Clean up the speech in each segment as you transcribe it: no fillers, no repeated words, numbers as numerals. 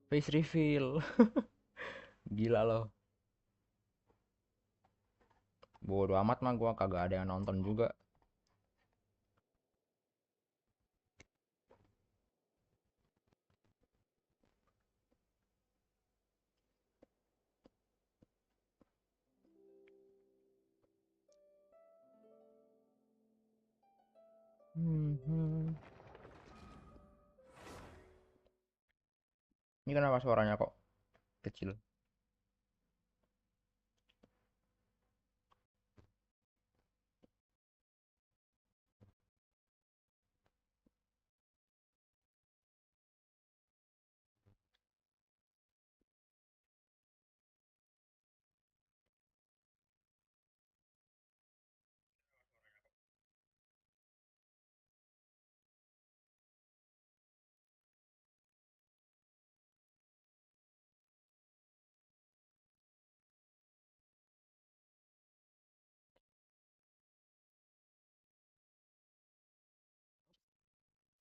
Face reveal. Gila loh. Bodo amat mah gua kagak ada yang nonton juga. Hmm. Ini kenapa suaranya kok kecil?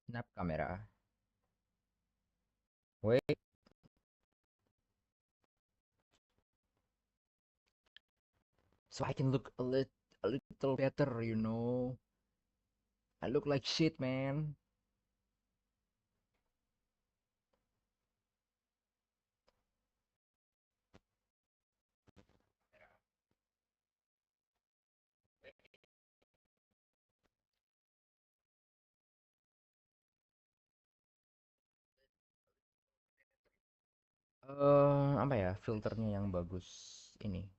Snap kamera. Wait, so I can look a little better, you know. I look like shit, man. Apa ya filternya yang bagus ini?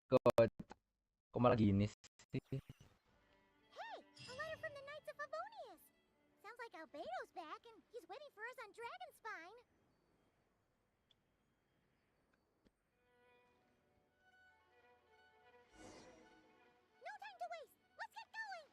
Kok kok malah gini sih? Hey, a letter from the Knights of Favonius. Sounds like Albedo's back and he's waiting for us on Dragonspine. No time to waste. Let's get going.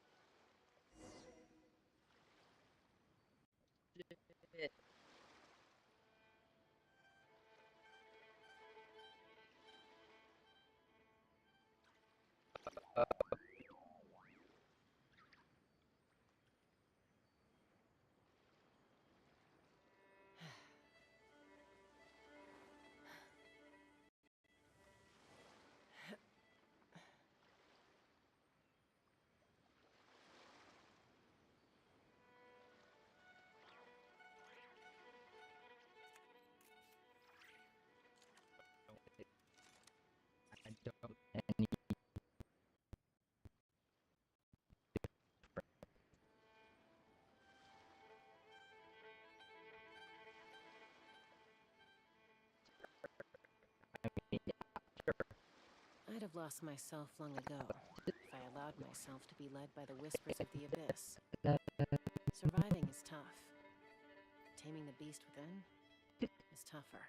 I'd have lost myself long ago if I allowed myself to be led by the whispers of the abyss. Surviving is tough. Taming the beast within is tougher.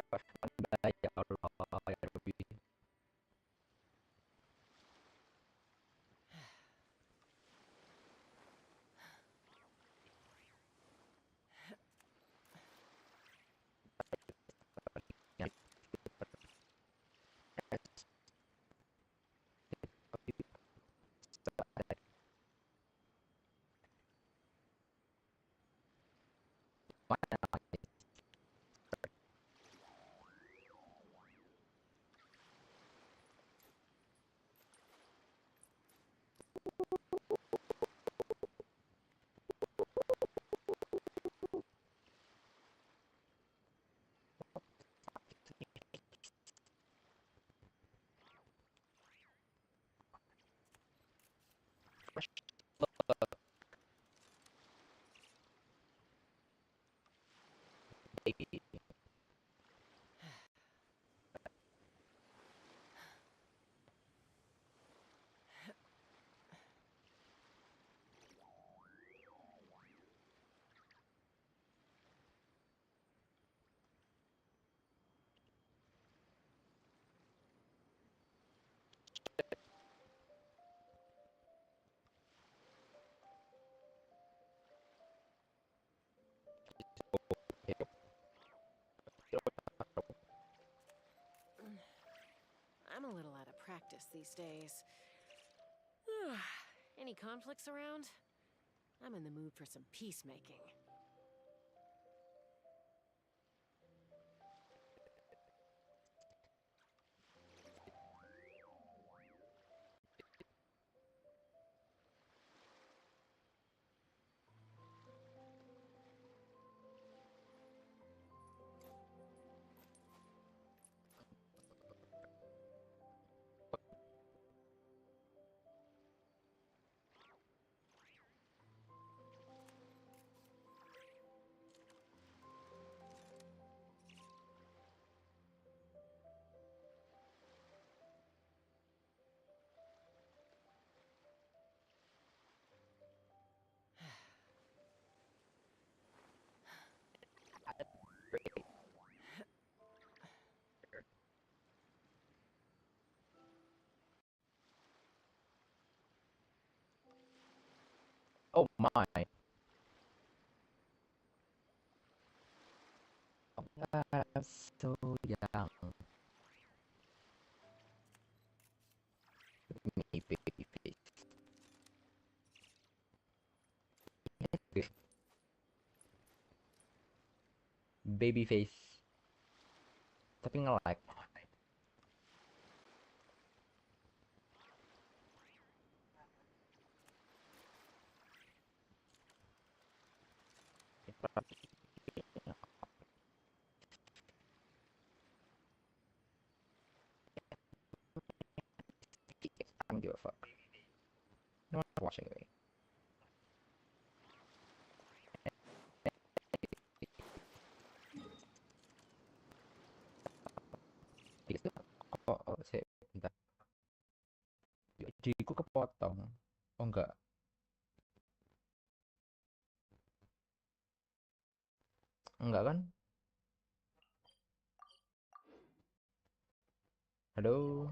Ya Allah, ya Rabbi. practice these days. Any conflicts around? I'm in the mood for some peacemaking. Oh my. I'm so young. Me baby face. Baby face. Tapi nge-like. I don't give a fuck. No one's watching me. Oh, sih, bentar. Jiku kepotong. Oh enggak. Enggak kan? Halo.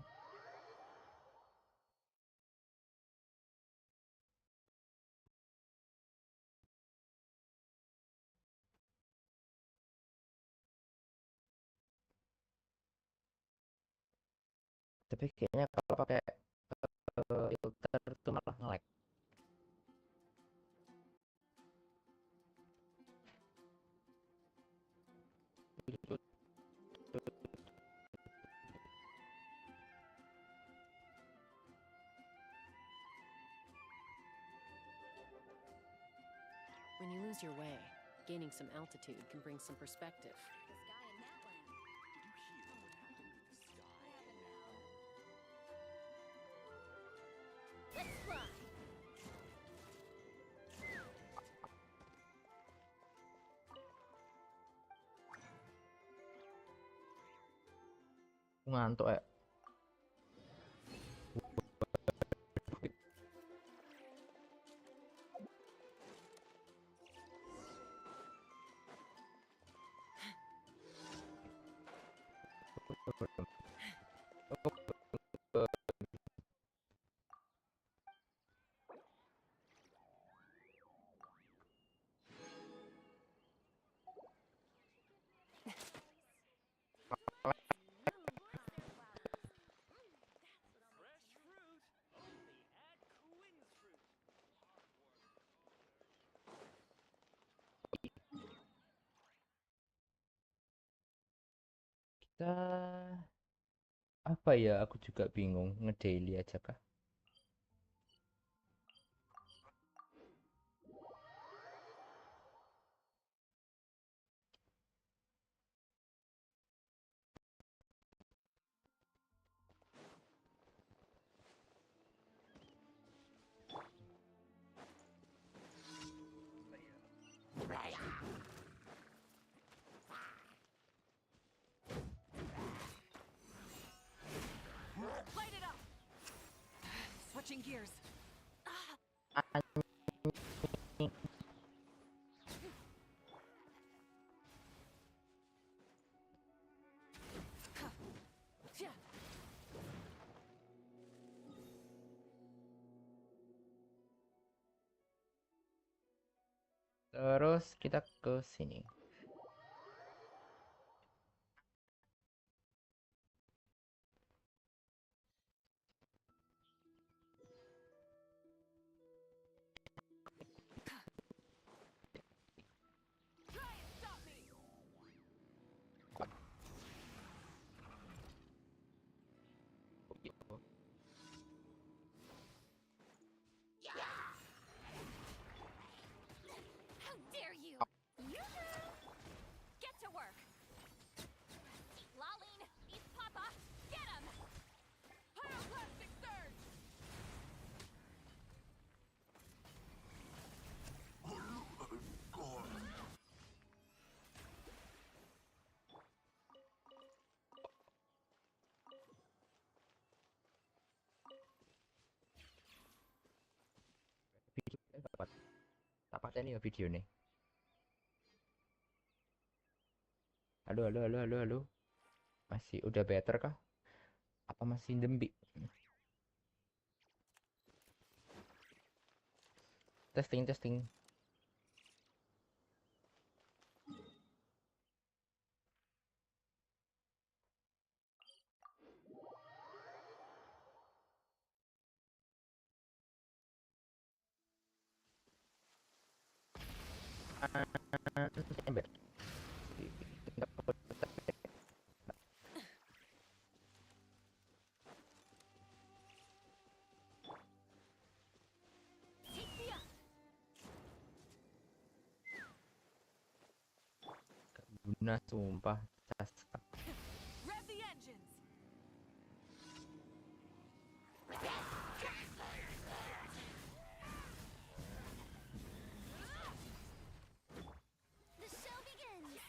Tapi kayaknya kalau pakai filter tuh malah nge-lag. When you lose your way, gaining some altitude can bring some perspective. The sky in that land. Let's fly. Ngantuk ya. Kita apa ya? Aku juga bingung. Ngedaily aja kah? Light it up! Switching gears. Terus kita ke sini. dapat dapat ini ya video nih. Halo, halo, halo, halo, halo. Masih udah better kah? Apa masih dembi? Testing, testing. Ember. Guna sumpah. Rev the engines. The show begins!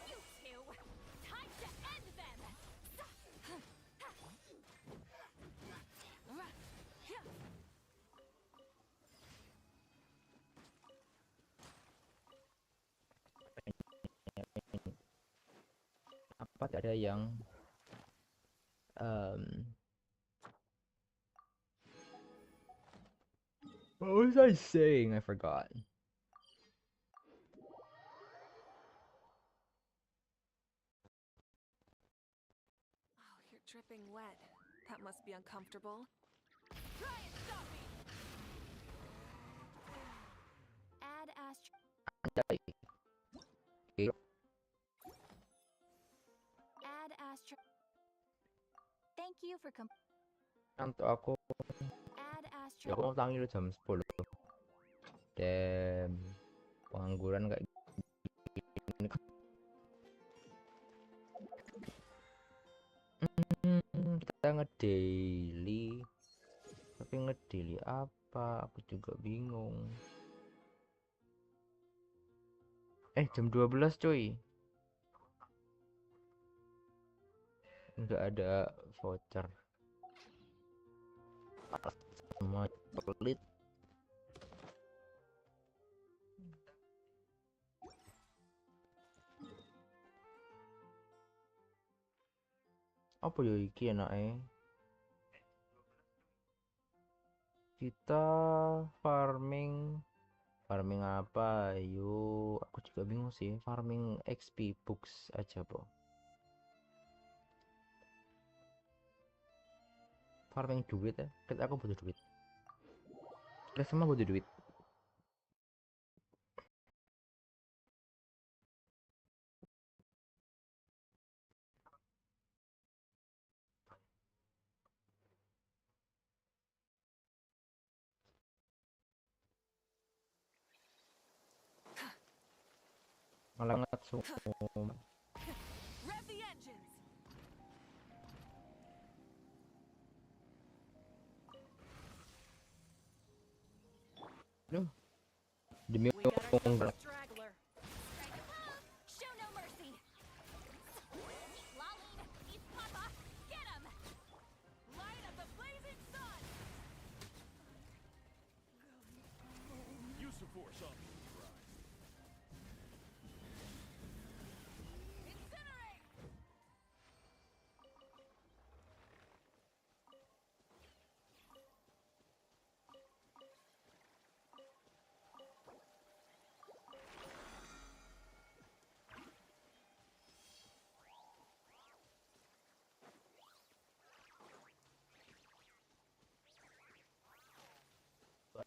You two. Time to end them. Apa tidak ada yang what was I saying? I forgot. Oh, you're dripping wet. That must be uncomfortable. Try and stop me. Add astro... Add astro... Thank you for Untuk aku, Add ya astro... aku mau tanggal jam 10. Dan pengangguran kayak gini. Kita ngedaily, tapi ngedaily apa? Aku juga bingung. Jam 12 cuy. Nggak ada voucher. Sama pelit. Apa ya iki enake? Kita farming apa? Yuk, aku juga bingung sih. Farming XP books aja, po. Farming duit ya. Kita aku butuh duit. Kita semua butuh duit. Malah ngatsu. Rev the engines. Duh. Demi We got ourselves a straggler. Strike a pose! Show no mercy! Lolene, he's Papa! Get him! Light of the blazing sun. Use the force on me. Incinerate.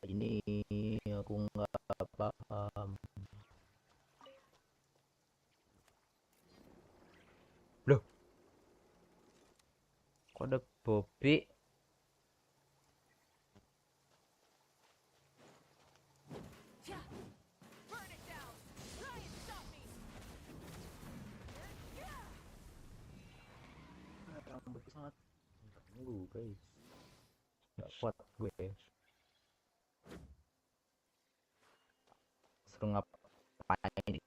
Ini aku nggak paham. Loh, kok ada Bobby? Yeah. Burn it down. Try and stop me. Yeah. Rambut sangat ganggu guys. Nggak kuat gue. Suruh ngapain?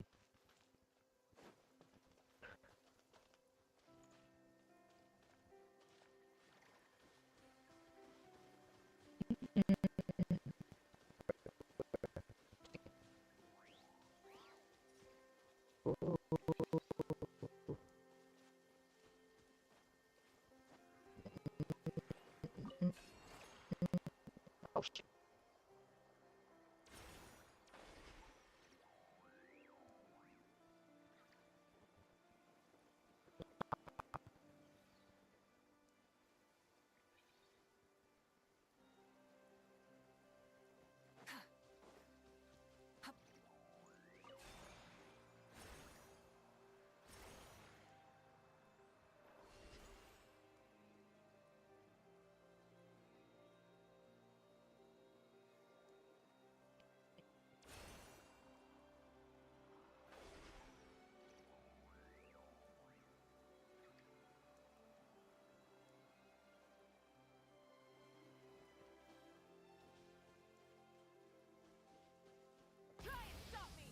Oh shit. Try and stop me!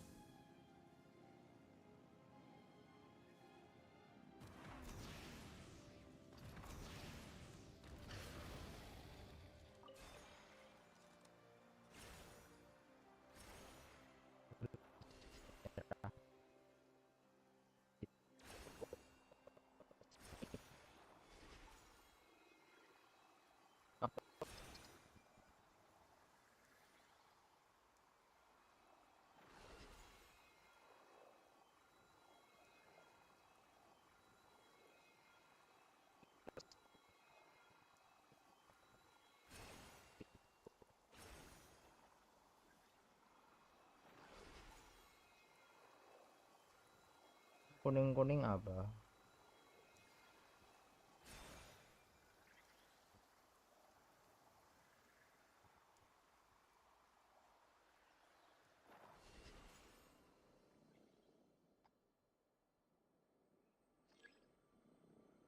Kuning-kuning apa?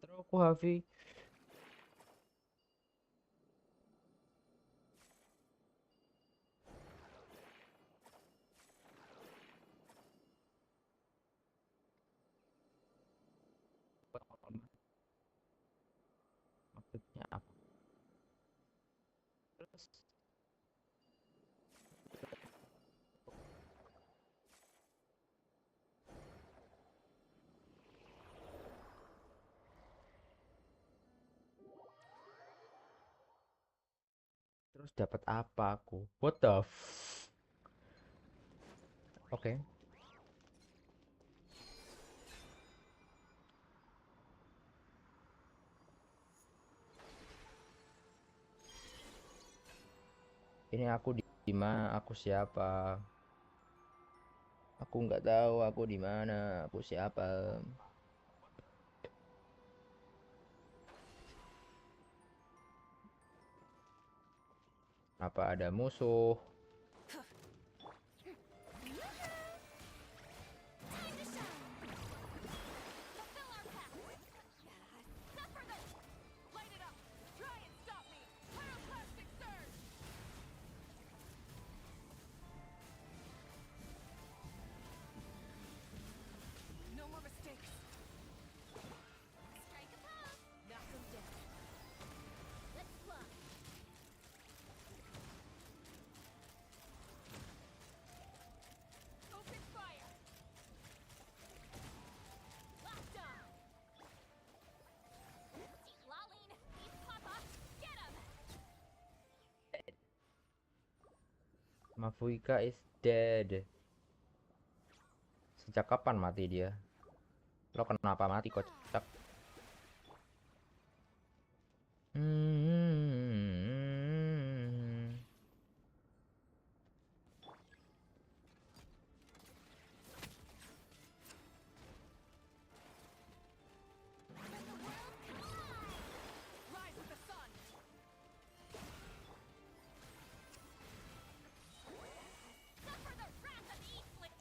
Terus aku Hafi. Maksudnya apa? Terus terus dapat apa aku? What the Oke. Ini aku di mana? Aku siapa? Aku nggak tahu aku di mana. Aku siapa? Apa ada musuh? Light it up! Try and stop me! Pyroclastic surge! No more mistakes. Strike a pose. Knock them down. Let's fly. Open fire! Locked on. Lolling. He's Papa. Get him. Mafuika is dead. Sejak kapan mati dia? Lo kenapa mati kocak? Rise with the sun! Suffer the wrath of Eastling.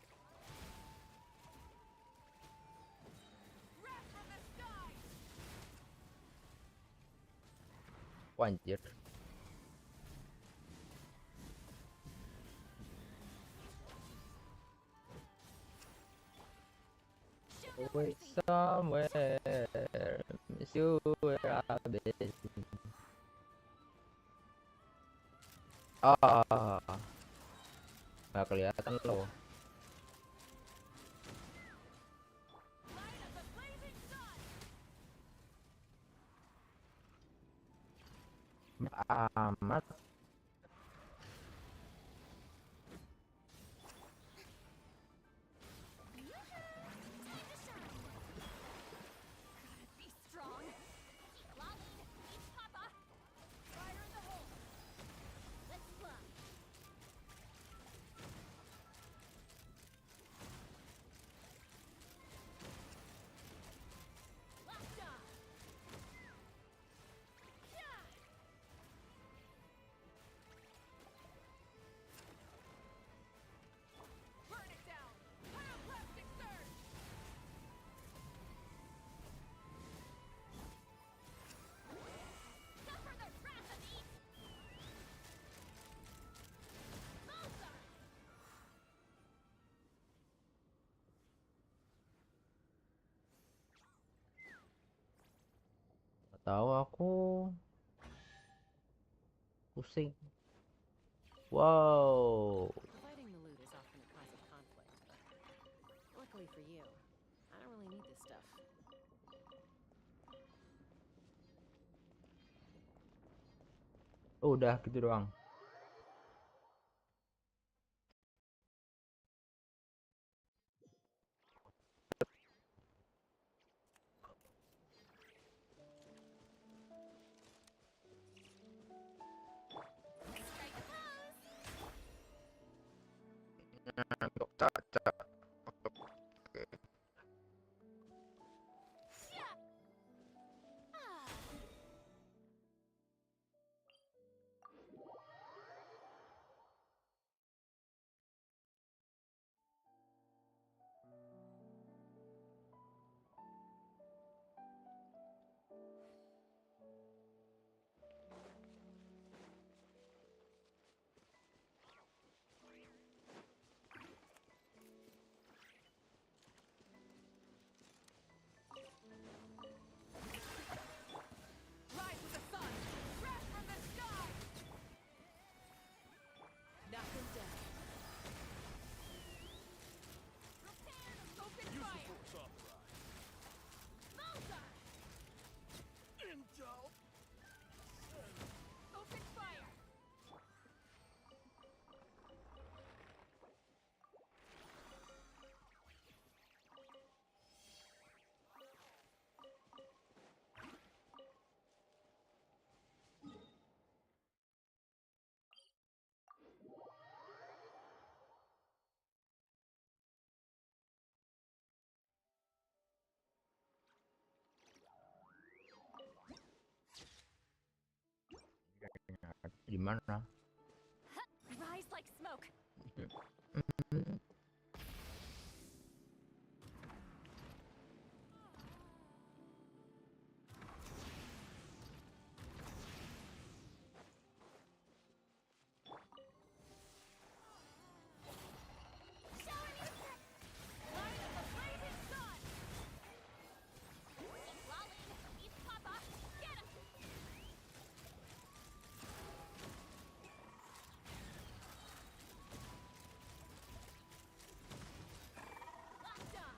Wrath from the sky! Wah, anjir. Show no Wait mercy. somewhere, miss you where I've been. Ah, nggak kelihatan loh. amat. Time to shine. Gotta be strong. Keep lolling. Keep papa. Fire in the hole. Let's fly. Locked on. Yeah. Burn it down! Pyroclastic surge! Suffer the wrath of Eve. Mozart. Tahu aku pusing. Wow. Providing the loot is often a cause of conflict, but luckily for you, I don't really need this stuff. Oh, udah gitu doang. Strike pose. Yeah. Ah. Rise with the sun! Crash from the sky! Knock him down. Prepare to Open Use the fire! force authorized. Mozart. Intel. Open fire! Di mana? Rise like smoke. Showing you Light of the blazing sun! keep lolling. Keep papa. Get him. Locked on.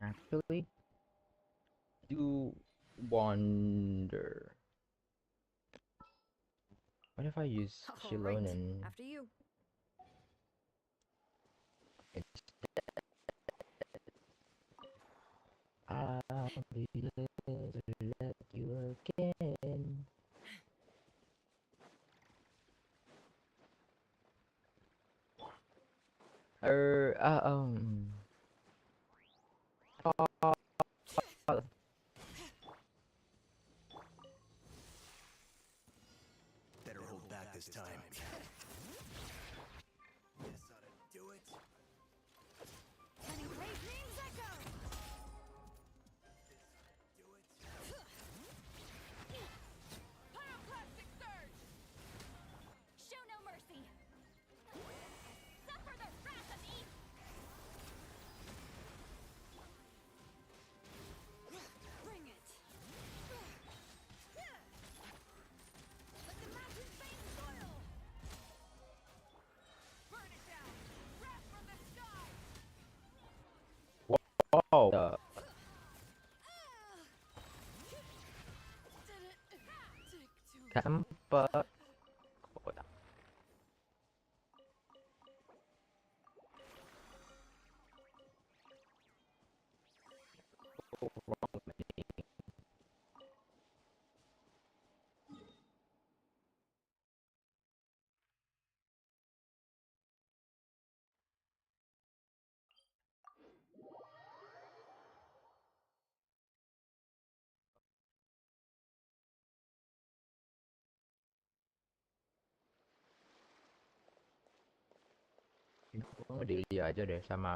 Actually, do wonder. What if I use All Shilon right, and after you. I'll be there to let you again. Er, Better hold back this time. This ought to do it. Sending brave names echo. Do it. Pyroclastic surge! Show no mercy. Suffer the wrath of Eve. nggak sempet. Gue di aja deh sama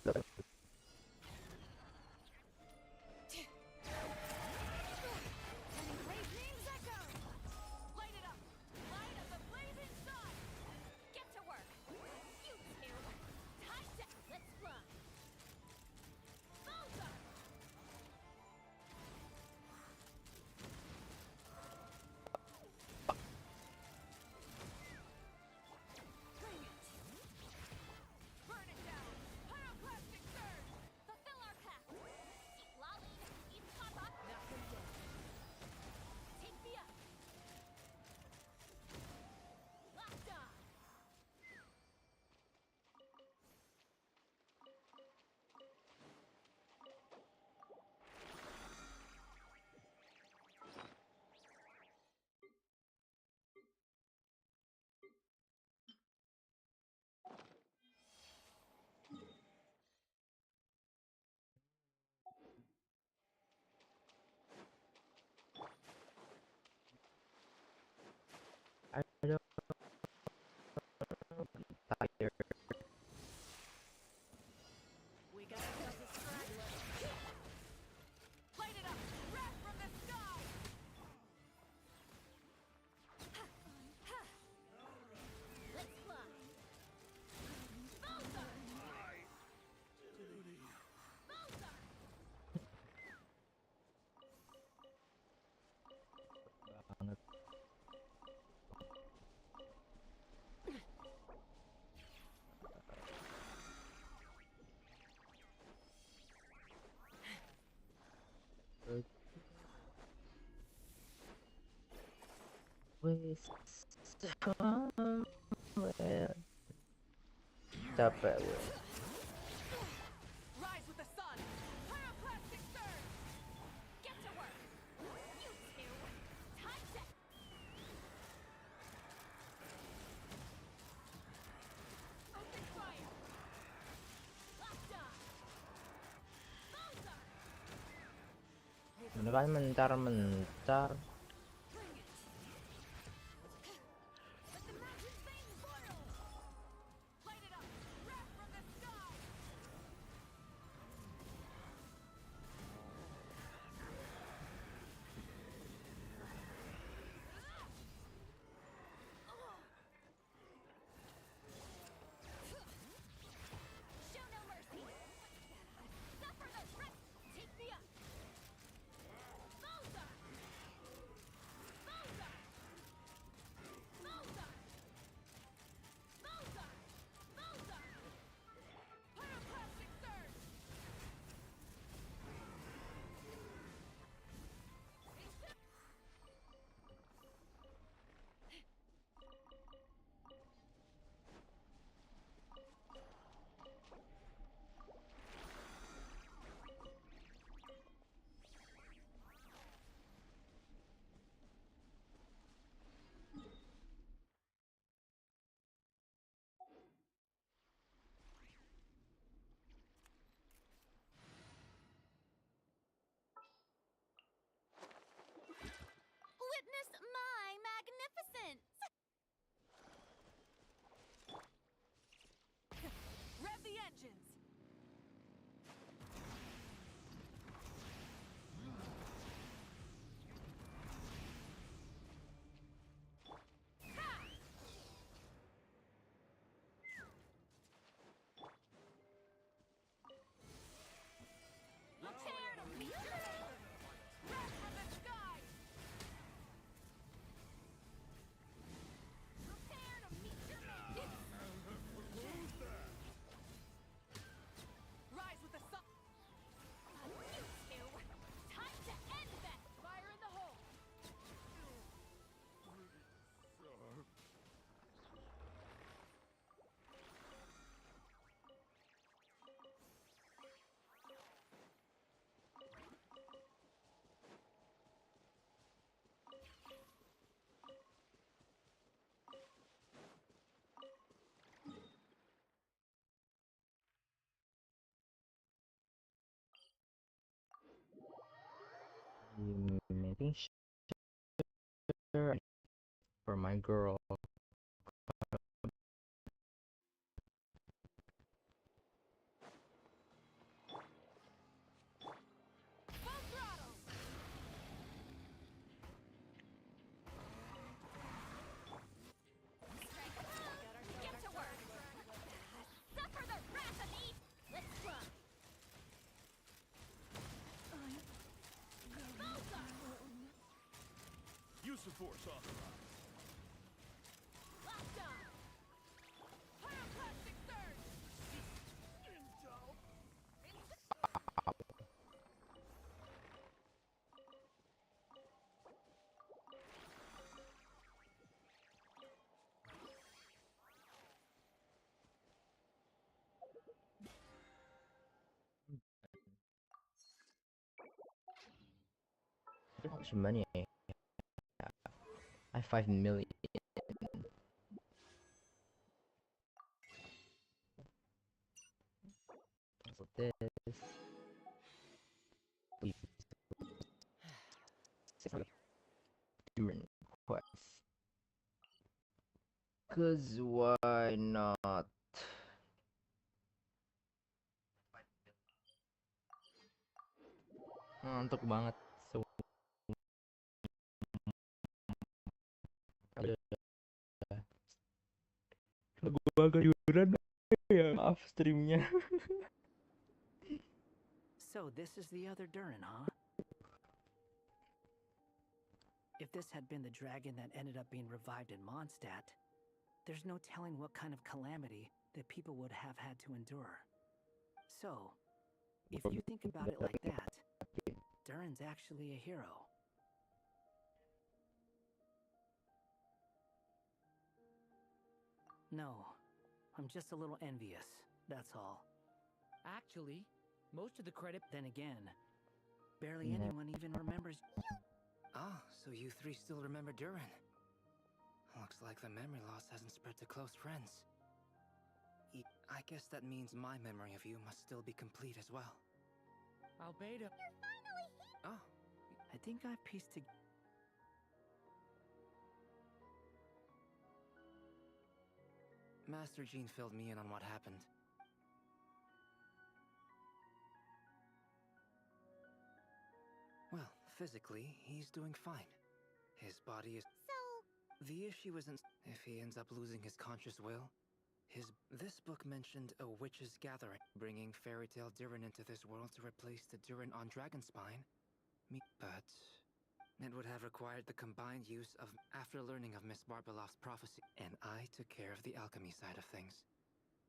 Sending blazing echoes. Light it up. Light up the blazing sun. Get to work. You two. Time to let's fly. Bullseye. Bring it. Burn it down. Pyroclastic surge. Fulfill our path. Eat Lolly. Eat Papa. Knock them dead. Take me up. Locked on. aduh tired. We got ourselves a straggler. Light it up. Wrath from the sky. Let's fly. Bullseye. Bullseye. Banget. Wes capek gue. Rise with the sun. Pyroclastic surge. Get to work. You two. Time to. Open fire. Locked on. Bullseye. Ini kan mencar-mencar. Bring it. Let the mountain veins boil. Light it up. Wrath from the sky. Show no mercy. Suffer the rest. Take me up. Bullseye. Bullseye. Bullseye. Bullseye. Bullseye. Pyroclastic surge. Witness my magnificence! Rev the engines! Ha! Prepare to meet your end! Wrath from the sky! Prepare to meet your end! You making sure for my girl. Full throttle! Get to work! Suffer the wrath of Eve! Let's run! Use the force off. Locked on! Pyroclastic surge! How much money I have? I have 5 million. So this. Different quests. Cause why not? Ngantuk banget. So kalau gua kayuran ya maaf streamnya. So this is the other Durin, huh? If this had been the dragon that ended up being revived in Mondstadt, there's no telling what kind of calamity that people would have had to endure. So, if you think about it like that, Durin's actually a hero. No, I'm just a little envious, that's all. Actually, most of the credit, then again, barely Yeah. anyone even remembers. Ah, so you three still remember Durin? Looks like the memory loss hasn't spread to close friends. I guess that means my memory of you must still be complete as well. Albedo. You're finally here! Oh, I think I pieced together. Master Jean filled me in on what happened. Well, physically, he's doing fine. His body is... So, The issue isn't if he ends up losing his conscious will. This book mentioned a witch's gathering, bringing fairy tale Durin into this world to replace the Durin on Dragonspine. But it would have required the combined use of after learning of Miss Barbeloff's prophecy, and I took care of the alchemy side of things.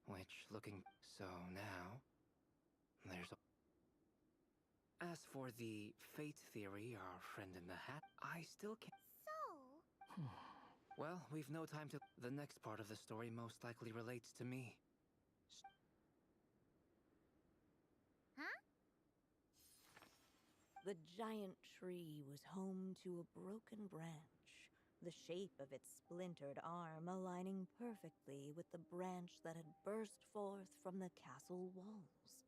Which, looking so now, there's. As for the fate theory, our friend in the hat, I still can't. so... Well, we've no time to. The next part of the story most likely relates to me. Huh? The giant tree was home to a broken branch, the shape of its splintered arm aligning perfectly with the branch that had burst forth from the castle walls.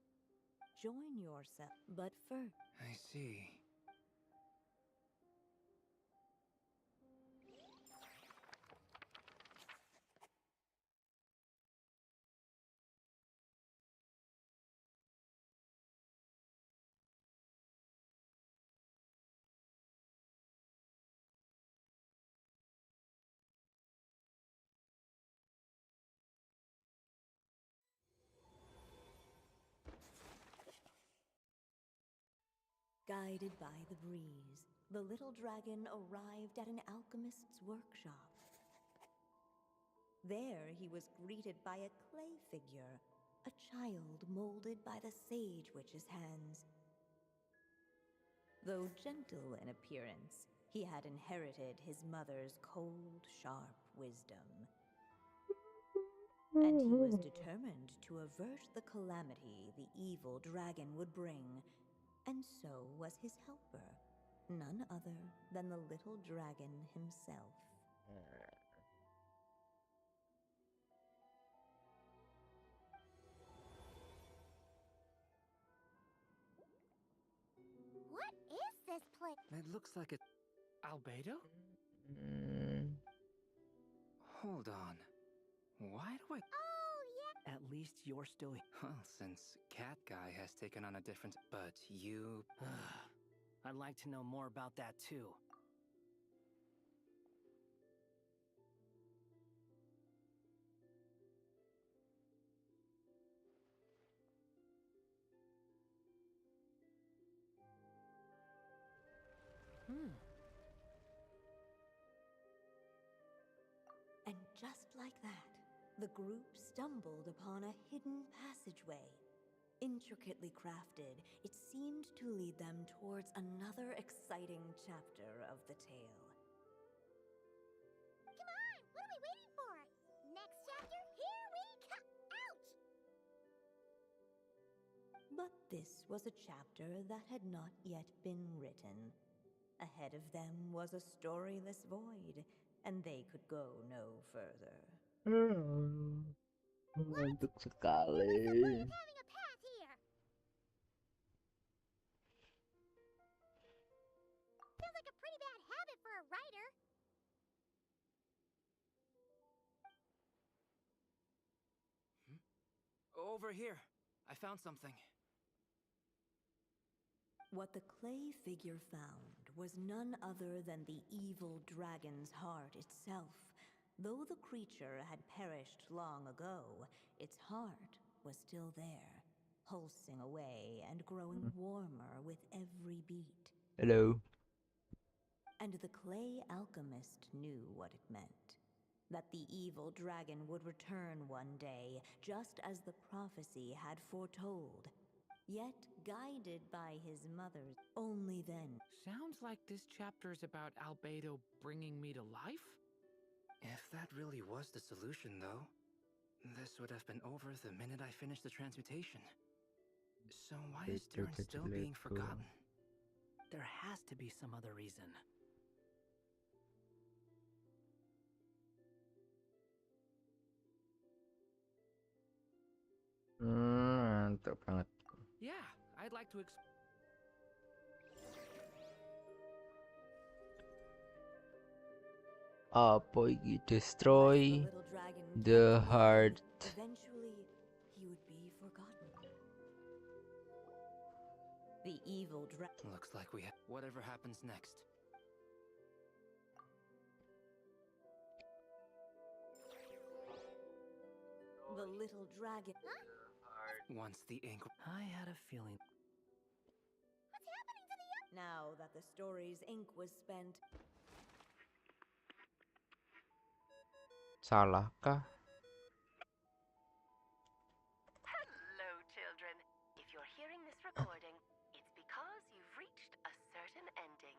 Join yourself, but first. I see. Guided by the breeze, the little dragon arrived at an alchemist's workshop. There he was greeted by a clay figure, a child molded by the sage witch's hands. Though gentle in appearance, he had inherited his mother's cold, sharp wisdom. And he was determined to avert the calamity the evil dragon would bring, and so was his helper, none other than the little dragon himself. What is this this place? It looks like it's Albedo? Hmm. Hold on. Why do I... Oh, yeah. At least you're still Well, since Cat Guy has taken on a different... But you... I'd like to know more about that too. And just like that, the group stumbled upon a hidden passageway. Intricately crafted, it seemed to lead them towards another exciting chapter of the tale. Come on, what are we waiting for? Next chapter, here we come! Ouch! But this was a chapter that had not yet been written. Ahead of them was a storyless void, and they could go no further. Ngantuk What's the point sekali. of having a path here? Feels like a pretty bad habit for a writer. Over here. I found something. What the clay figure found was none other than the evil dragon's heart itself. Though the creature had perished long ago, its heart was still there, pulsing away and growing warmer with every beat. Hello. And the clay alchemist knew what it meant. That the evil dragon would return one day, just as the prophecy had foretold. Yet, guided by his mother's, only then. Sounds like this chapter's about Albedo bringing me to life? If that really was the solution, though, this would have been over the minute I finished the transmutation. So why is Durin still being forgotten? There has to be some other reason. Mantap banget. Yeah, I'd like to Apa iki? Unless Destroy the little dragon the kept living, heart. eventually he would be forgotten. The evil dragon. Looks like we have... Whatever happens next. The little dragon. Once the ink... I had a feeling. What's happening to the Now that the story's ink was spent, Salahkah? Hello, children. If you're hearing this recording, it's because you've reached a certain ending.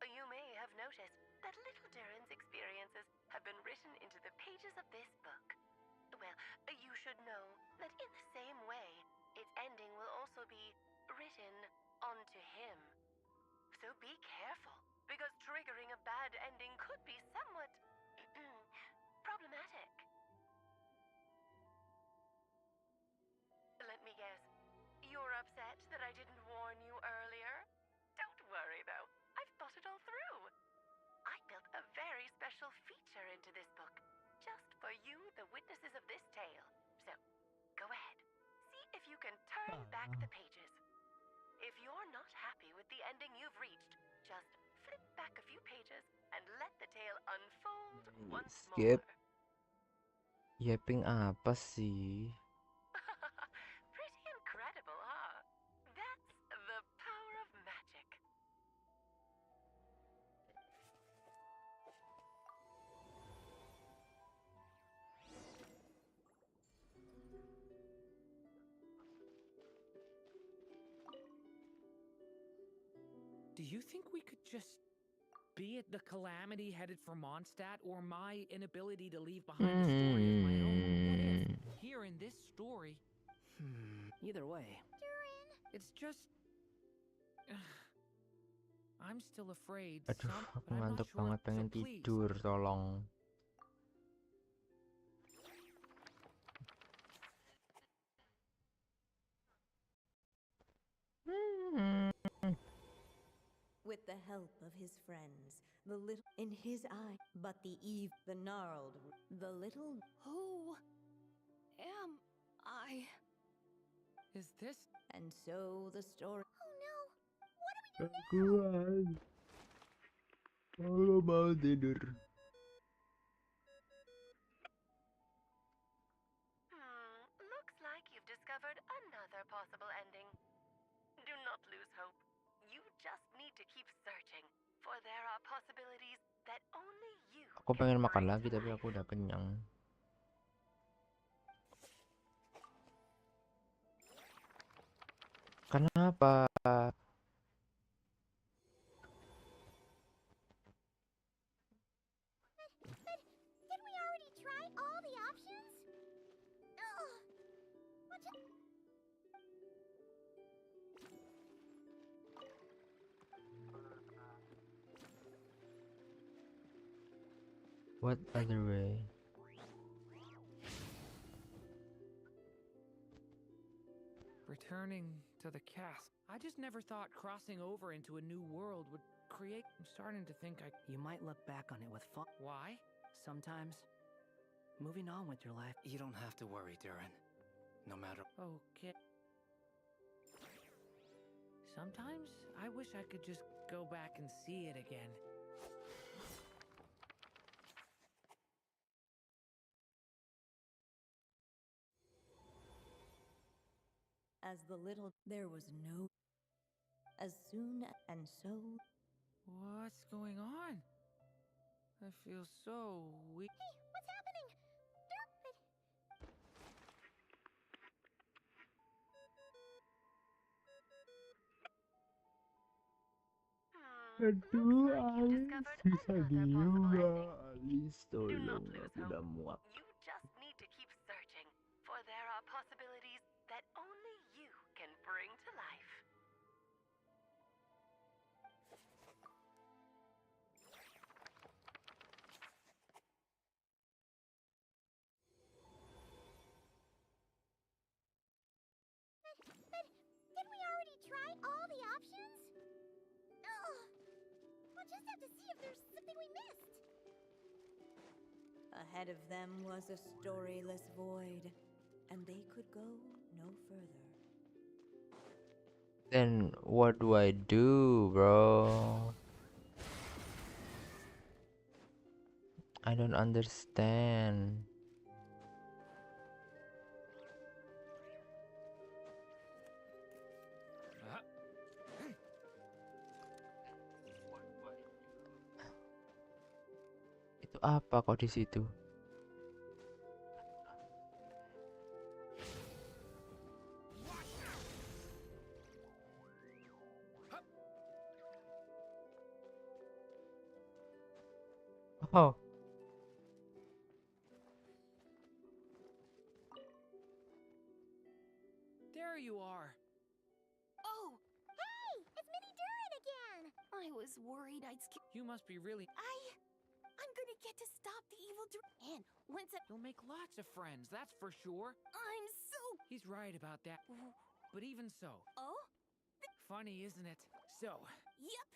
You may have noticed that little Durin's experiences have been written into the pages of this book. Well, you should know that in the same way, its ending will also be written onto him. So be careful, because triggering a bad ending could be somewhat problematic. Let me guess. You're upset that I didn't warn you earlier? Don't worry, though. I've thought it all through. I built a very special feature into this book, just for you, the witnesses of this tale. So, go ahead. See if you can turn back the pages. If you're not happy with the ending you've reached, just flip back a few pages and let the tale unfold once Skip. more. Yapping apa sih? Pretty incredible, huh? That's the power of magic. Do you think we could just... Be it the calamity headed for Mondstadt or my inability to leave behind a story of my own? What if, here in this story... Either way, Durin? it's just... I'm still afraid Aduh, some, aku but I'm not ngantuk sure. banget, pengen So please, tidur, tolong. With the help of his friends, the little in his eye, but the gnarled, the little. Who am I? Is this? And so the story. Oh no! What do we do now? Akuan. Aku mau tidur. Looks like you've discovered another possible ending. Do not lose hope. You just need to keep searching, for there are possibilities that only you Aku can pengen makan bring lagi to tapi life. aku udah kenyang. Kenapa? But did we already try all the options? Ugh. What just... What other way? Returning to the cast. I just never thought crossing over into a new world would create. I'm starting to think I. You might look back on it with fun. Why? Sometimes, moving on with your life. You don't have to worry, Durin. No matter. Okay. Sometimes I wish I could just go back and see it again. As the little. There was no. As soon and so. What's going on? I feel so weak. Hey, what's happening? Looks Aduh, like you've Alice discovered bisa another diem possible gak? ending. Alice, Do not tolong, lose aku udah hope. muak. You just need to keep searching, for there are possibilities that only you can bring to life. But did we already try all the options? Ugh. We'll just have to see if there's something we missed. Ahead of them was a storyless void, and they could go no further. Then what do I do, bro? I don't understand. Itu apa kok di situ? Oh, There you are. Oh! Hey! It's Mini Durin again! I was worried I'd skip. You must be really. I'm gonna get to stop the evil Durin. And once You'll make lots of friends, that's for sure. I'm so. He's right about that. But even so, Oh? funny, isn't it? So, Yep!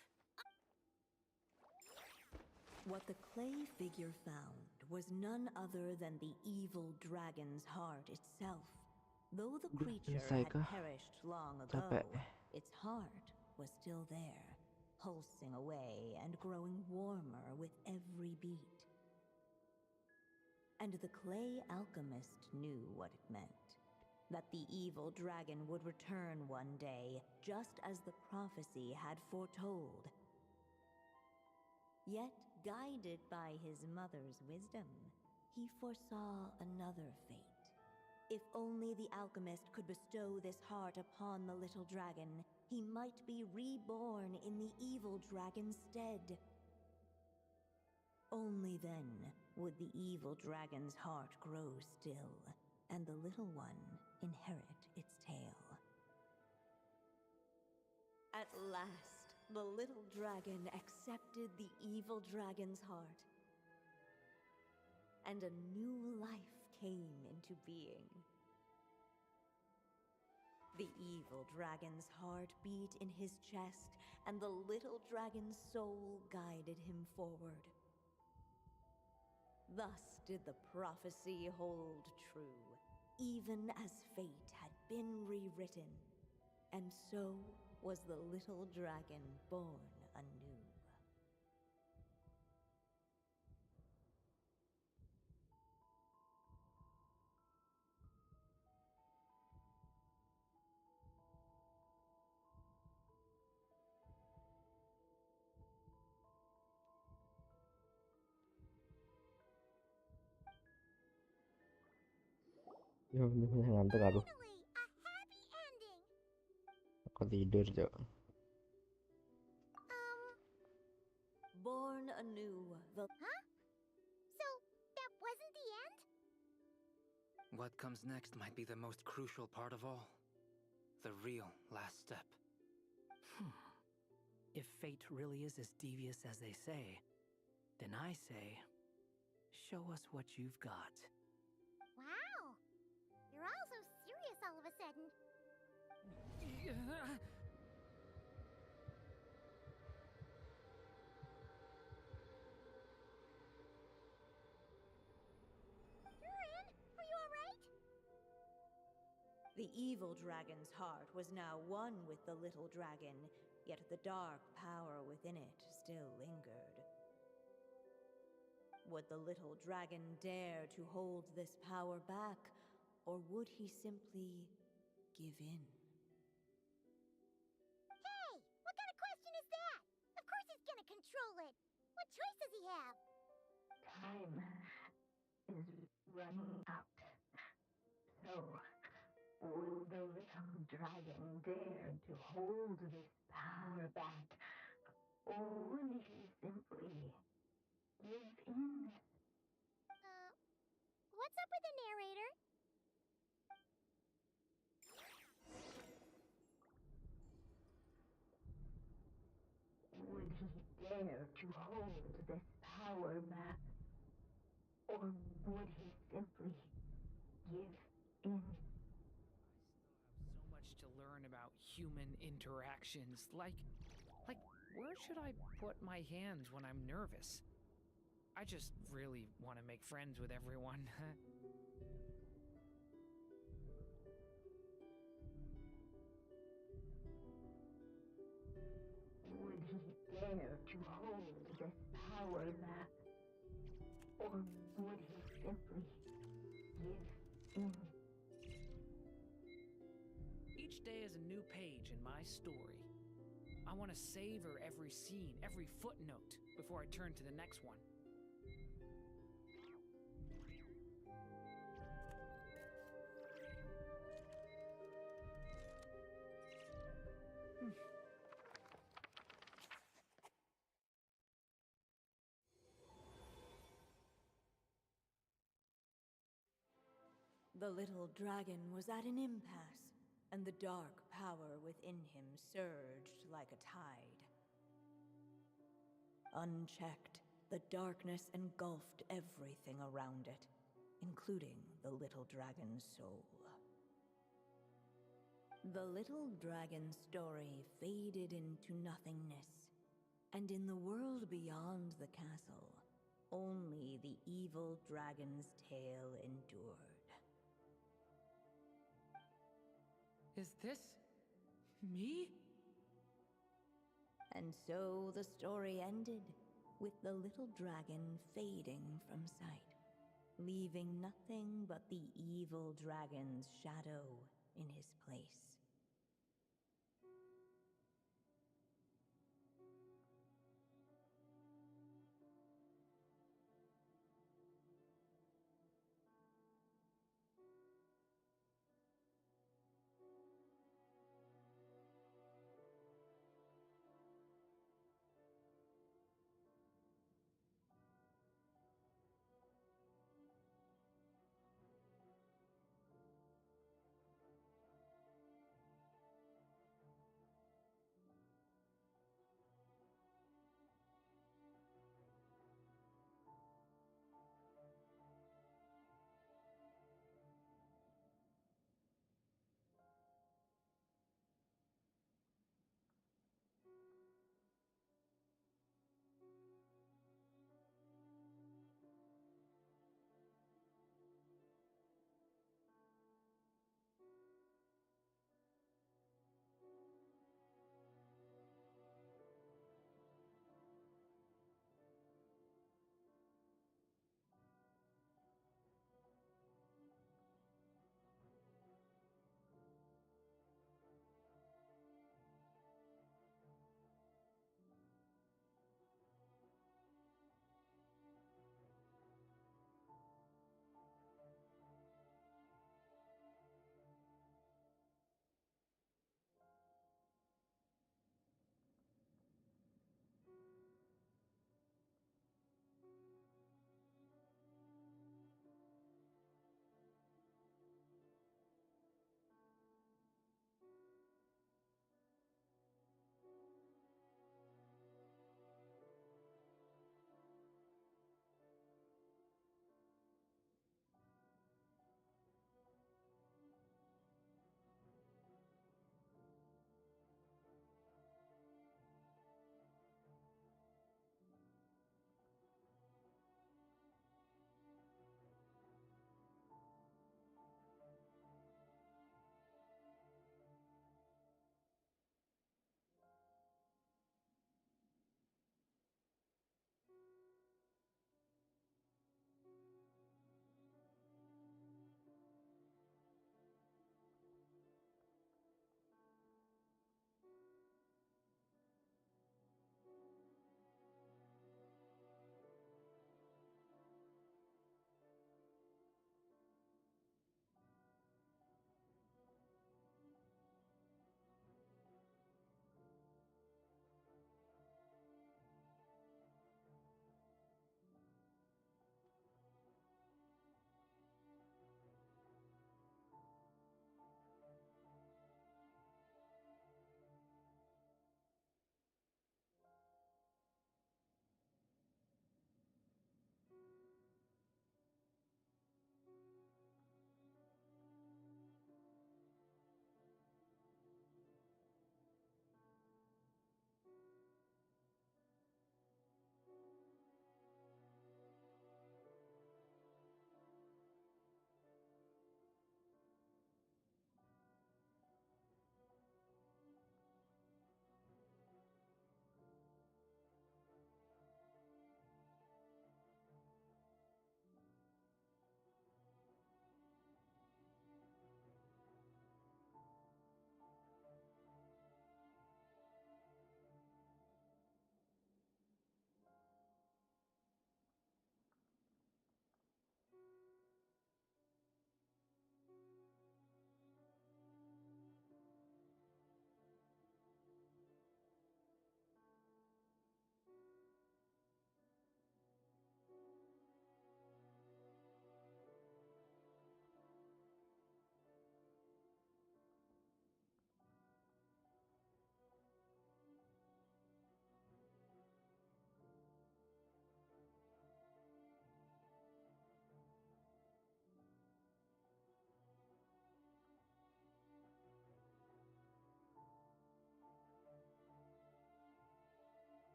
What the clay figure found was none other than the evil dragon's heart itself. Though the Udah creature selesai had kah? perished long ago, Capek. its heart was still there, pulsing away and growing warmer with every beat. And the clay alchemist knew what it meant. That the evil dragon would return one day, just as the prophecy had foretold. Yet, guided by his mother's wisdom, he foresaw another fate. If only the alchemist could bestow this heart upon the little dragon, he might be reborn in the evil dragon's stead. Only then would the evil dragon's heart grow still, and the little one inherit its tale. At last, the little dragon accepted the evil dragon's heart, and a new life came into being. The evil dragon's heart beat in his chest, and the little dragon's soul guided him forward. Thus did the prophecy hold true, even as fate had been rewritten. And so was the little dragon born anew. Yo, ini ngantuk aku. Finally, a happy ending. Aku tidur, Cok. Born anew, the Huh? So, that wasn't the end? What comes next might be the most crucial part of all. The real last step. If fate really is as devious as they say, then I say, show us what you've got. Wow. You're all so serious all of a sudden. Durin, are you alright? The evil dragon's heart was now one with the little dragon, yet the dark power within it still lingered. Would the little dragon dare to hold this power back, or would he simply give in? Hey, what kind of question is that? Of course he's gonna control it. What choice does he have? Time is running out. So, will the little dragon dare to hold this power back? Or will he simply give in? What's up with the narrator? Would he dare to hold this power back? Or would he simply give in? So much to learn about human interactions. Like, where should I put my hands when I'm nervous? I just really want to make friends with everyone. Would he dare to hold this power back? Or would he simply give in? Each day is a new page in my story. I want to savor every scene, every footnote, before I turn to the next one. The little dragon was at an impasse, and the dark power within him surged like a tide. Unchecked, the darkness engulfed everything around it, including the little dragon's soul. The little dragon's story faded into nothingness, and in the world beyond the castle, only the evil dragon's tale endured. Is this me? And so the story ended, with the little dragon fading from sight, leaving nothing but the evil dragon's shadow in his place.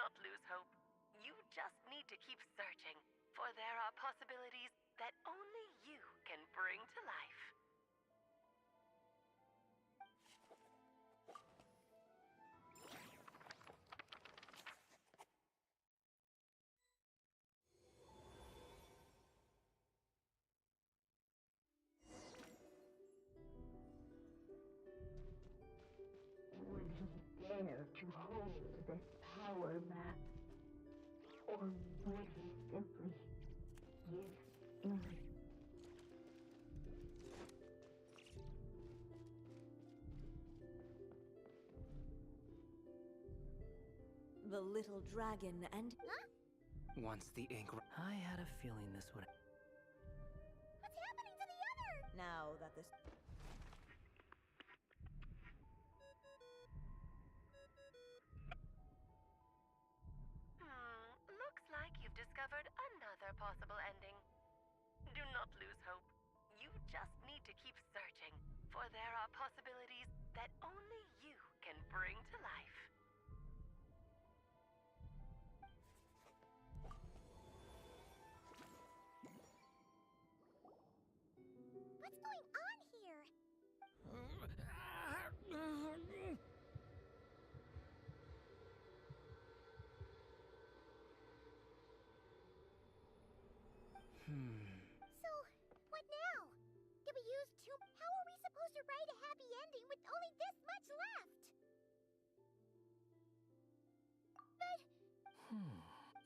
not lose hope. You just need to keep searching, for there are possibilities that only you can bring to life. Would he dare to hold this power map? Or would he simply give in? The little dragon and... Once the ink. I had a feeling this would. What's happening to the other? Now that this... Looks like you've discovered another possible ending. Do not lose hope. You just need to keep searching, for there are possibilities that only you can bring to life. What's going on here? So, what now? Did we use too... How are we supposed to write a happy ending with only this much left? But...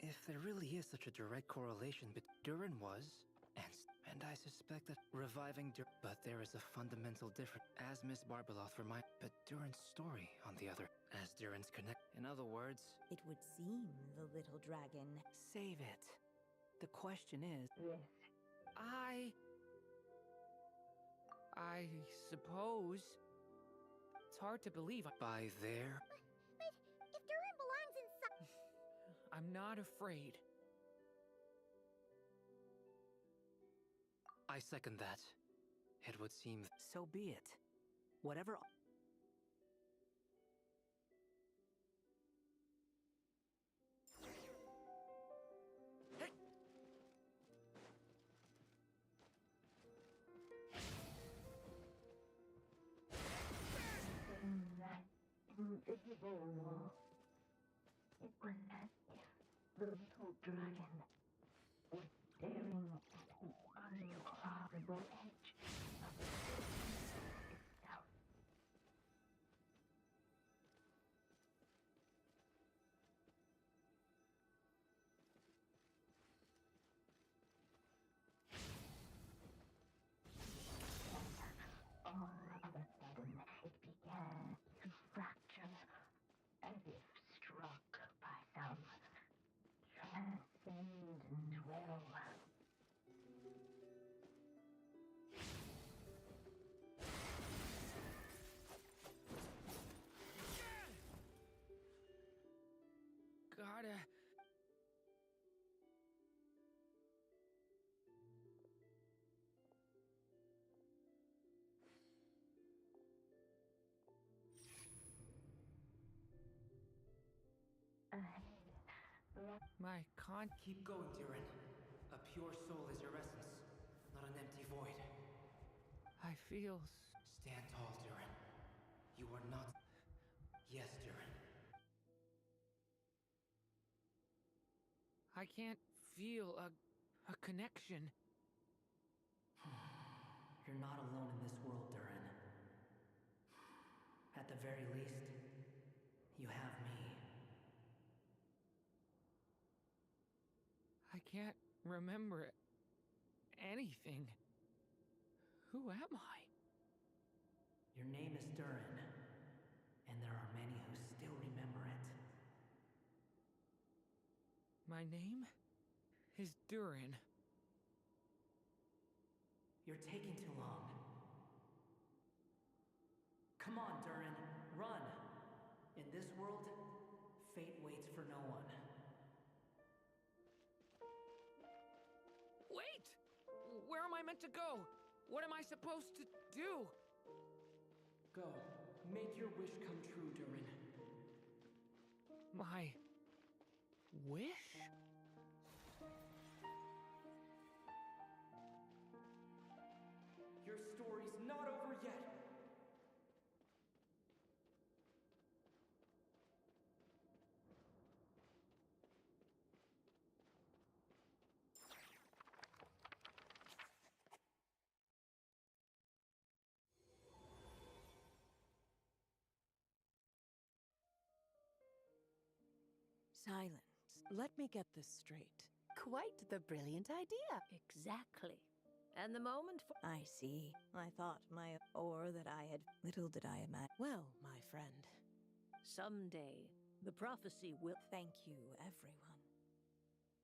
If there really is such a direct correlation between Durin was, and I suspect that reviving but there is a fundamental difference, as Miss Barbeloth reminded, but Durin's story, on the other, as Durin's connect. In other words, It would seem the little dragon... Save it. The question is. Yes. I suppose. It's hard to believe. by there, But if Durin belongs inside... I'm not afraid. I second that. It would seem. So be it. Whatever. In that invisible wall, it was as if the little dragon was staring at the uncrossable edge of itself. All of a sudden, it began to fracture, as if struck by some transcendent will. Gotta. My con. Keep going, Durin. A pure soul is your essence, not an empty void. I feel. Stand tall, Durin. You are not. Yes, Durin. I can't feel a connection. You're not alone in this world, Durin. At the very least, you have me. I can't remember anything. Who am I? Your name is Durin, and there are many who still remember it. My name is Durin. You're taking too long. Come on, Durin, run! In this world, fate waits for no one. Wait! Where am I meant to go? What am I supposed to do? Go. Make your wish come true, Durin. My wish? Your story's not over yet. Silence. Let me get this straight. Quite the brilliant idea. Exactly. And the moment for. I see. I thought that I had. Little did I imagine. Well, my friend. Someday, the prophecy will. Thank you, everyone.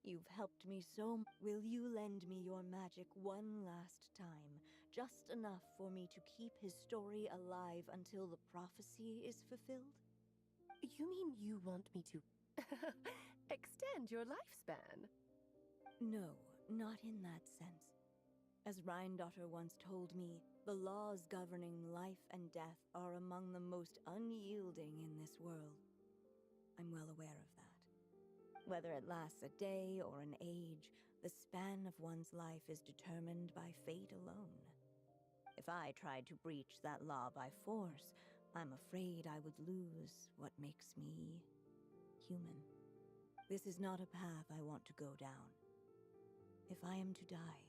You've helped me so. Will you lend me your magic one last time? Just enough for me to keep his story alive until the prophecy is fulfilled? You mean you want me to extend your lifespan? No, not in that sense. As Rhindaughter once told me, the laws governing life and death are among the most unyielding in this world. I'm well aware of that. Whether it lasts a day or an age, the span of one's life is determined by fate alone. If I tried to breach that law by force, I'm afraid I would lose what makes me human. This is not a path I want to go down. If I am to die,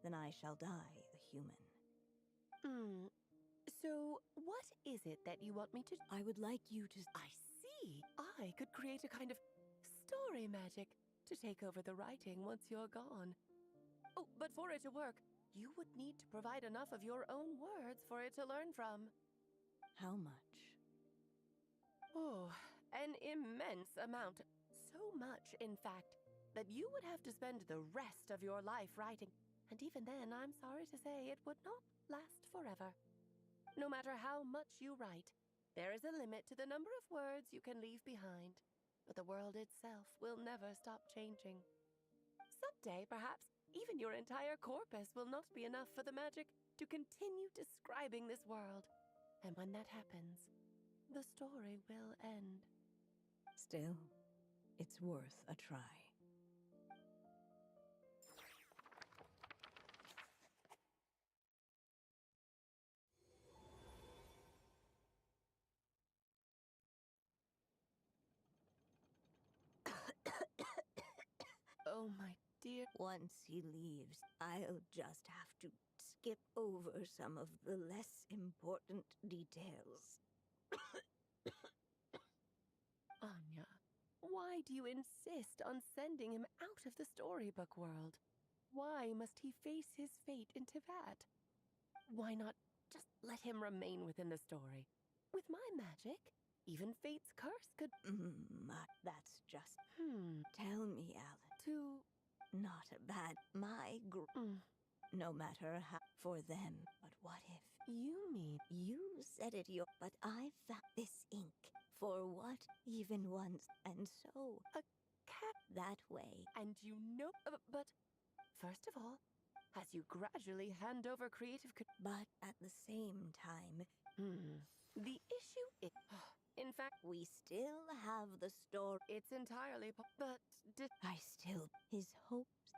then I shall die a human. So, what is it that you want me to? I would like you to. I see. I could create a kind of story magic to take over the writing once you're gone. Oh, but for it to work, you would need to provide enough of your own words for it to learn from. How much? Oh, an immense amount. So much, in fact, that you would have to spend the rest of your life writing. And even then, I'm sorry to say, it would not last forever. No matter how much you write, there is a limit to the number of words you can leave behind. But the world itself will never stop changing. Someday, perhaps, even your entire corpus will not be enough for the magic to continue describing this world. And when that happens, the story will end. Still, it's worth a try. Oh, my dear. Once he leaves, I'll just have to skip over some of the less important details. Anya, why do you insist on sending him out of the storybook world? Why must he face his fate in Tivat? Why not just let him remain within the story? With my magic, even fate's curse could. That's just. Tell me, Alan. Not a bad. No matter how. For them. But what if. You mean. You said it but I found this ink. For what? Even once. And so. A cat. That way. And you know. But. First of all, as you gradually hand over creative. But at the same time. The issue is. In fact, we still have the story. It's entirely. But. I still. His hopes.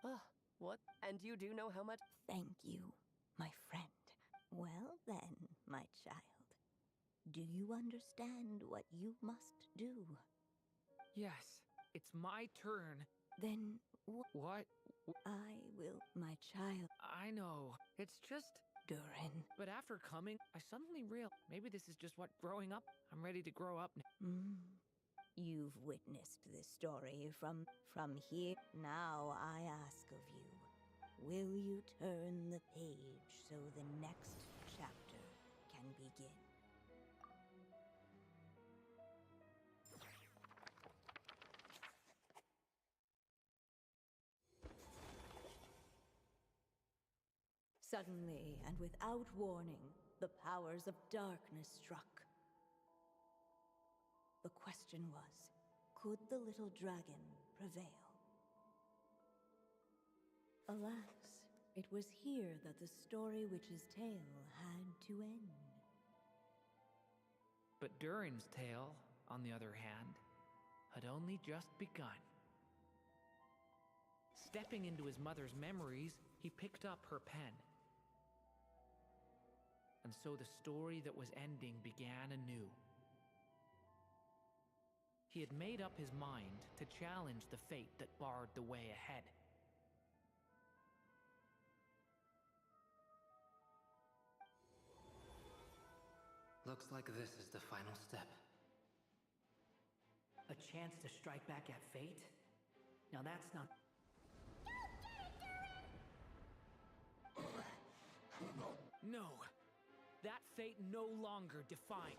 What? And you do know how much. Thank you, my friend. Well then, my child. Do you understand what you must do? Yes, it's my turn. Then What? I will, my child. I know. It's just. Durin. But after coming, I suddenly realized maybe this is just what growing up. I'm ready to grow up now. You've witnessed this story from here. Now I ask of you, will you turn the page so the next chapter can begin? Suddenly, and without warning, the powers of darkness struck. The question was, could the little dragon prevail? Alas, it was here that the story witch's tale had to end. But Durin's tale, on the other hand, had only just begun. Stepping into his mother's memories, he picked up her pen. And so the story that was ending began anew. He had made up his mind to challenge the fate that barred the way ahead. Looks like this is the final step. A chance to strike back at fate? Now that's not... No, that fate no longer defined.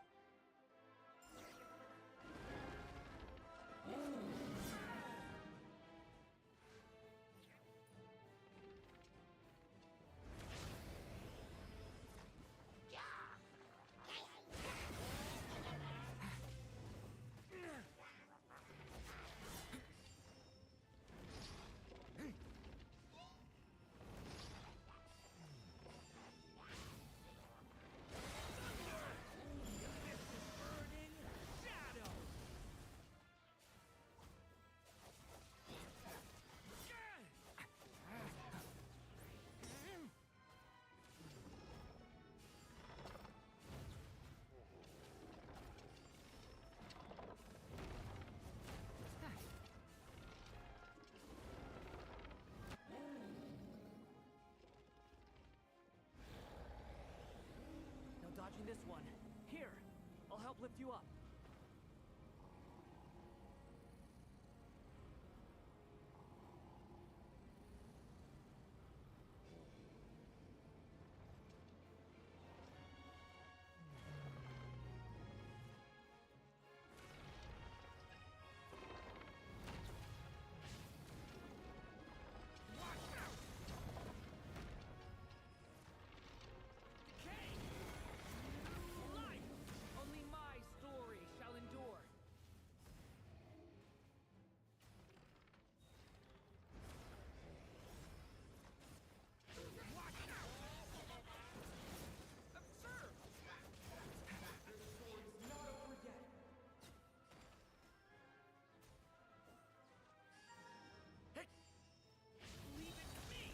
No dodging this one. Here, I'll help lift you up. Only my story shall endure. Observe! Your story's not over yet. Leave it to me!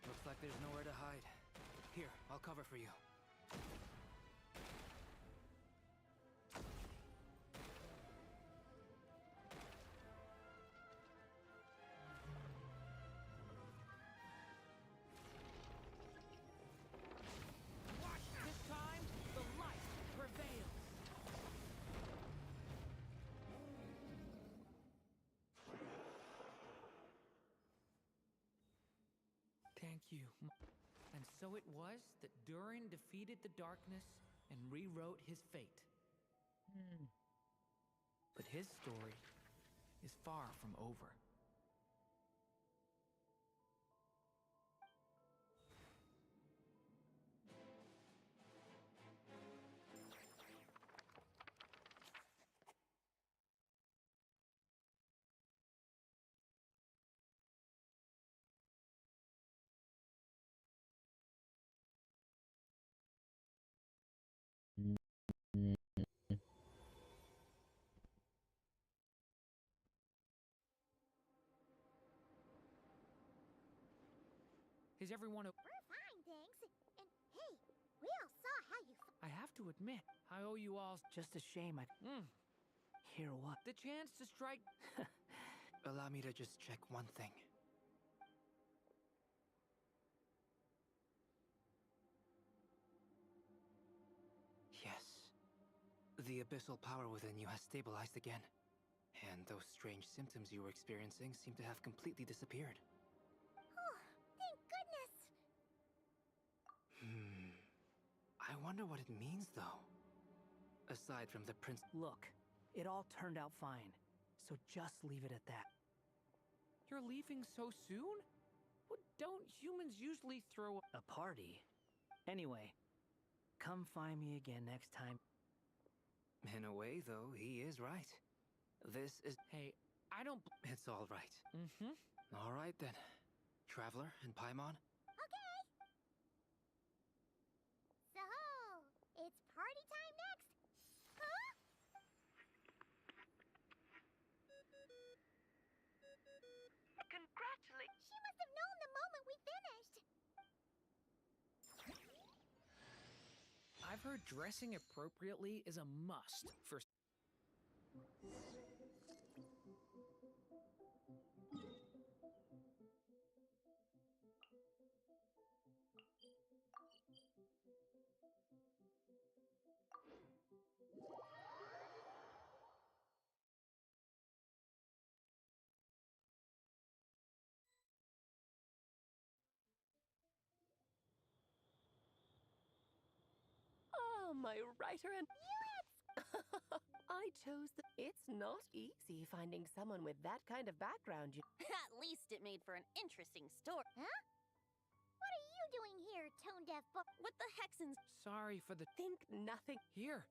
Looks like there's nowhere to hide. Here, I'll cover for you. This time, the light prevails. Thank you. And so it was that Durin defeated the darkness and rewrote his fate. But his story is far from over. Is everyone We're fine, thanks. And hey, we all saw how you. I have to admit, I owe you all Just a shame I... Hear what? the chance to strike. Allow me to just check one thing. Yes. The abyssal power within you has stabilized again. And those strange symptoms you were experiencing seem to have completely disappeared. Oh, thank goodness. I wonder what it means, though. Aside from the prince... Look, it all turned out fine. So just leave it at that. You're leaving so soon? What, don't humans usually throw A party? Anyway, come find me again next time. In a way, though, he is right. This is... Hey, I don't... It's all right. Mm-hmm. All right, then. Traveler and Paimon? Okay. So, it's party time next. Huh? Congratulations! She must have known the moment we finished. I've heard dressing appropriately is a must for... Oh, my writer and... I chose the... It's not easy finding someone with that kind of background. At least it made for an interesting story. Huh? What are you doing here, tone-deaf What the hecksins? Sorry for the... Think nothing. Here.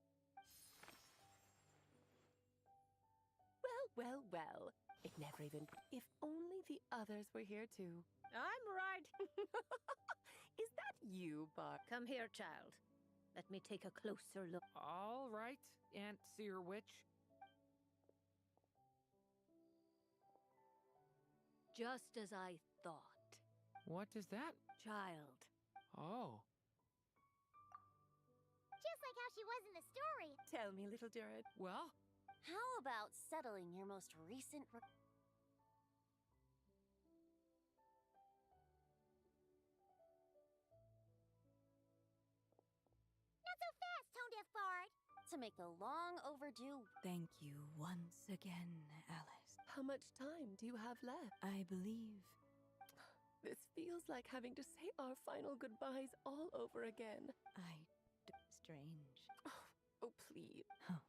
Well. It never even... If only the others were here too. I'm right. Is that you, Bart? Come here, child. Let me take a closer look. All right, Aunt Seer Witch. Just as I thought. What is that? Child. Oh. Just like how she was in the story. Tell me, little Durin. Well, How about settling your most recent... Not so fast, tone-deaf bard. To make the long overdue... Thank you once again, Alice. How much time do you have left? I believe This feels like having to say our final goodbyes all over again. strange. Oh, please. Huh.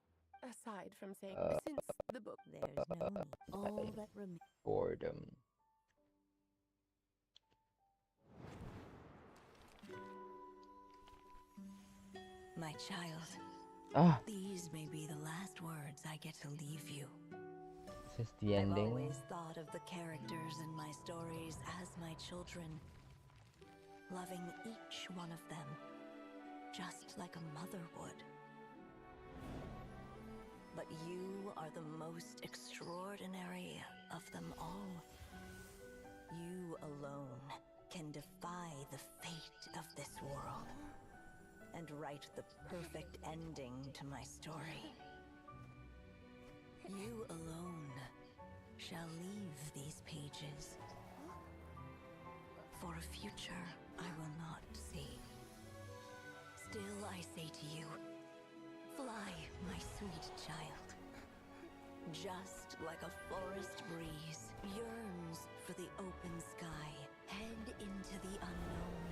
Aside from saying, since the book... There's no need. All that remains. Boredom. My child, Ah, these may be the last words I get to leave you. this is the I've ending. always thought of the characters in my stories as my children, loving each one of them, just like a mother would. But you are the most extraordinary of them all. You alone can defy the fate of this world and write the perfect ending to my story. You alone shall leave these pages for a future I will not see. Still I say to you, fly, my sweet child. Just like a forest breeze yearns for the open sky, head into the unknown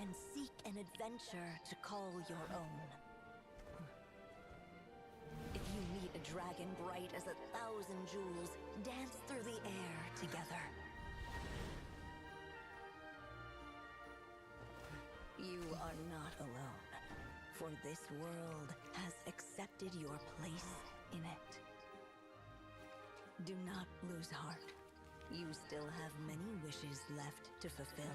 and seek an adventure to call your own. If you meet a dragon bright as 1,000 jewels, dance through the air together. You are not alone, for this world has accepted your place in it. Do not lose heart. You still have many wishes left to fulfill.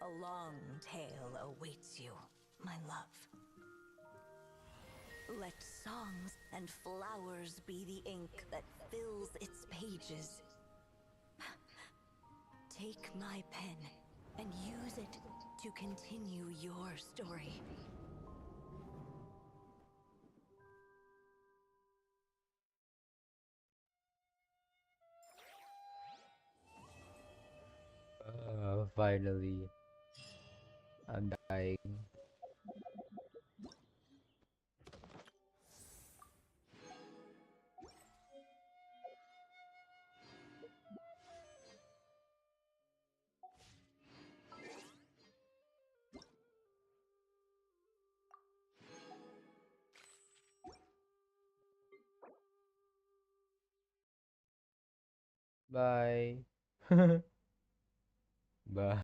A long tale awaits you, my love. Let songs and flowers be the ink that fills its pages. Take my pen and use it to continue your story. Finally. I'm dying. Bye. Bye.